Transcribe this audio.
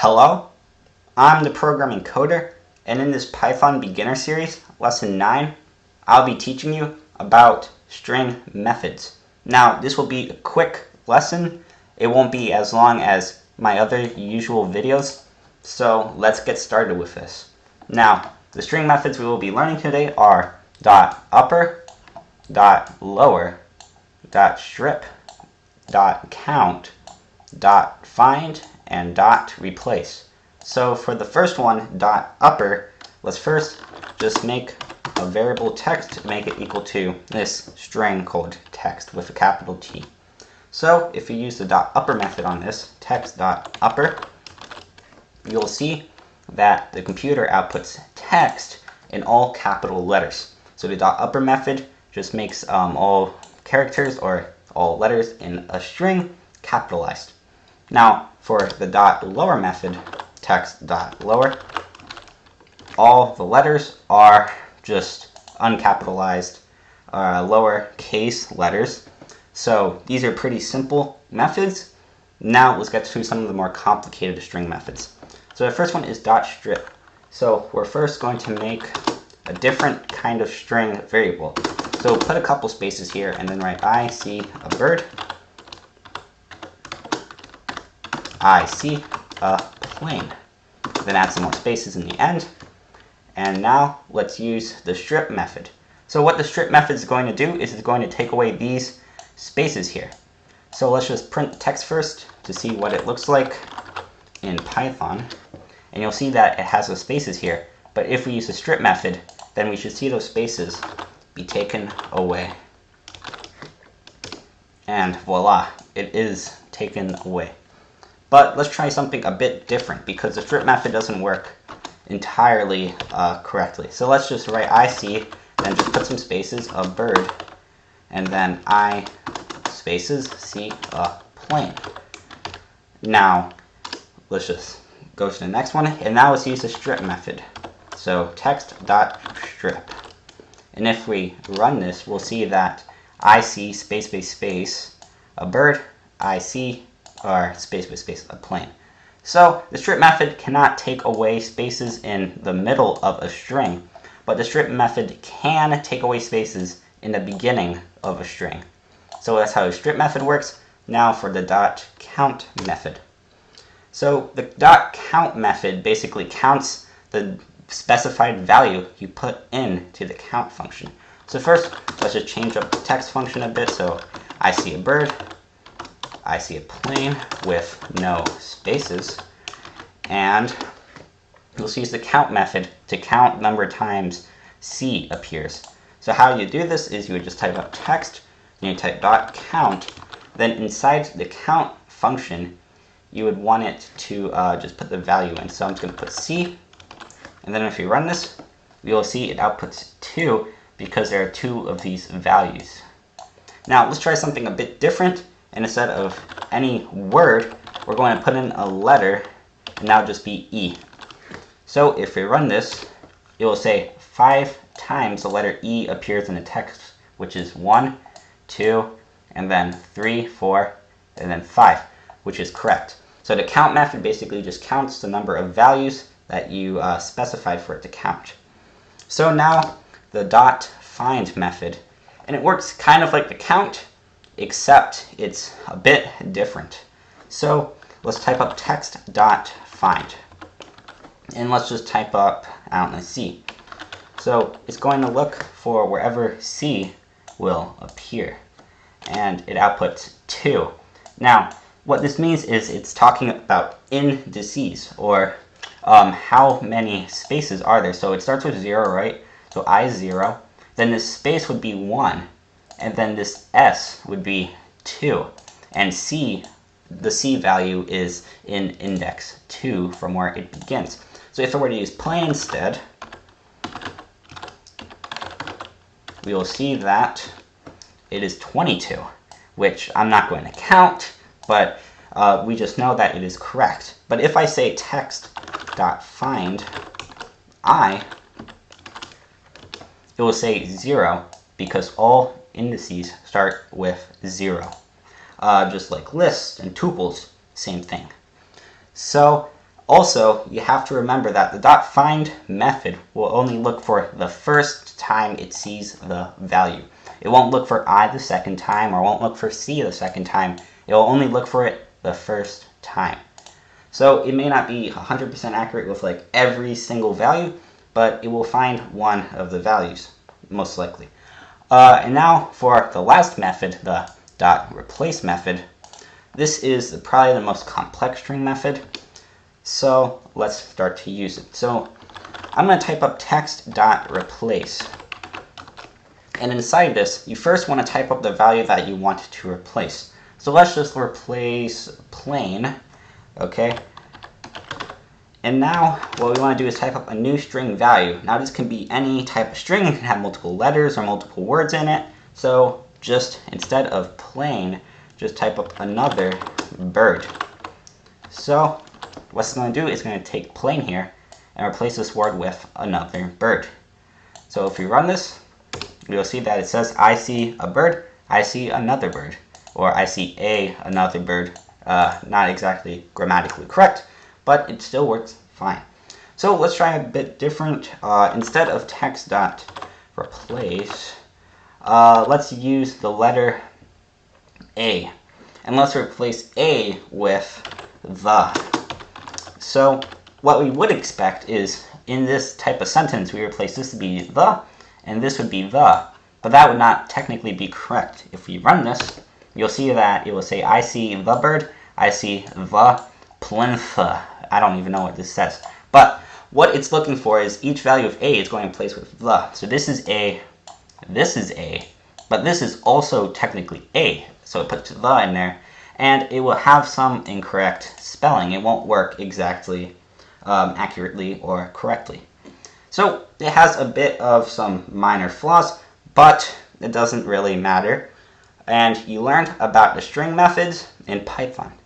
Hello, I'm the programming coder, and in this Python beginner series, lesson 9, I'll be teaching you about string methods. Now, this will be a quick lesson. It won't be as long as my other usual videos, so let's get started with this. Now, the string methods we will be learning today are .upper, .lower, .strip, .count, .find, and .replace. So for the first one, .upper, let's first just make a variable text, make it equal to this string called text with a capital T. So if you use the .upper method on this, text.upper, you'll see that the computer outputs text in all capital letters. So the .upper method just makes all characters or all letters in a string capitalized. Now for the .lower method, text.lower, all the letters are just uncapitalized lowercase letters. So these are pretty simple methods. Now let's get to some of the more complicated string methods. So the first one is .strip. So we're first going to make a different kind of string variable. So put a couple spaces here and then write I see a bird, I see a plane. Then add some more spaces in the end. And now let's use the strip method. So what the strip method is going to do is it's going to take away these spaces here. So let's just print text first to see what it looks like in Python. And you'll see that it has those spaces here. But if we use the strip method, then we should see those spaces be taken away. And voila, it is taken away. But let's try something a bit different because the strip method doesn't work entirely correctly. So let's just write I see, then just put some spaces, a bird, and then I spaces see a plane. Now let's just go to the next one, and now let's use the strip method. So text.strip. And if we run this, we'll see that I see space space space a bird, I see or space space space a plane. So the strip method cannot take away spaces in the middle of a string, but the strip method can take away spaces in the beginning of a string. So that's how the strip method works. Now for the .count method. So the .count method basically counts the specified value you put into the count function. So first, let's just change up the text function a bit. So I see a bird, I see a plane with no spaces, and you'll use the count method to count number of times C appears. So how you do this is you would just type up text, and you type .count, then inside the count function, you would want it to just put the value in. So I'm just going to put C, and then if you run this, you'll see it outputs 2 because there are 2 of these values. Now let's try something a bit different. And instead of any word, we're going to put in a letter, and now just be E. So if we run this, it will say 5 times the letter E appears in the text, which is 1, 2, and then 3, 4, and then 5, which is correct. So the count method basically just counts the number of values that you specified for it to count. So now the .find method, and it works kind of like the count, except it's a bit different. So let's type up text.find. And let's just type up, I don't know, C. So it's going to look for wherever C will appear. And it outputs 2. Now, what this means is it's talking about indices, or how many spaces are there. So it starts with 0, right? So I is 0. Then this space would be 1. And then this S would be 2. And C, the C value is in index 2 from where it begins. So if I were to use plane instead, we will see that it is 22, which I'm not going to count, but we just know that it is correct. But if I say text.find I, it will say 0 because all indices start with 0. Just like lists and tuples, same thing. So Also, you have to remember that the .find method will only look for the first time it sees the value. It won't look for I the second time, or won't look for C the second time. It will only look for it the first time. So it may not be 100% accurate with like every single value, but it will find one of the values, most likely. And now for the last method, the .replace method. This is probably the most complex string method. So let's start to use it. So I'm going to type up text.replace. And inside this, you first want to type up the value that you want to replace. So let's just replace plain, okay? And now what we want to do is type up a new string value. Now this can be any type of string. It can have multiple letters or multiple words in it. So just instead of plain, just type up another bird. So what it's going to do is going to take plain here and replace this word with another bird. So if we run this, you'll see that it says I see a bird, I see another bird, or I see another bird. Not exactly grammatically correct, but it still works fine. So let's try a bit different. Instead of text.replace, let's use the letter A. And let's replace A with the. So what we would expect is in this type of sentence, we replace this to be the, and this would be the. But that would not technically be correct. If we run this, you'll see that it will say, I see the bird, I see the plinth. I don't even know what this says. But what it's looking for is each value of A is going in place with the. So this is A, but this is also technically A. So it puts the in there, and it will have some incorrect spelling. It won't work exactly accurately or correctly. So it has a bit of some minor flaws, but it doesn't really matter. And you learned about the string methods in Python.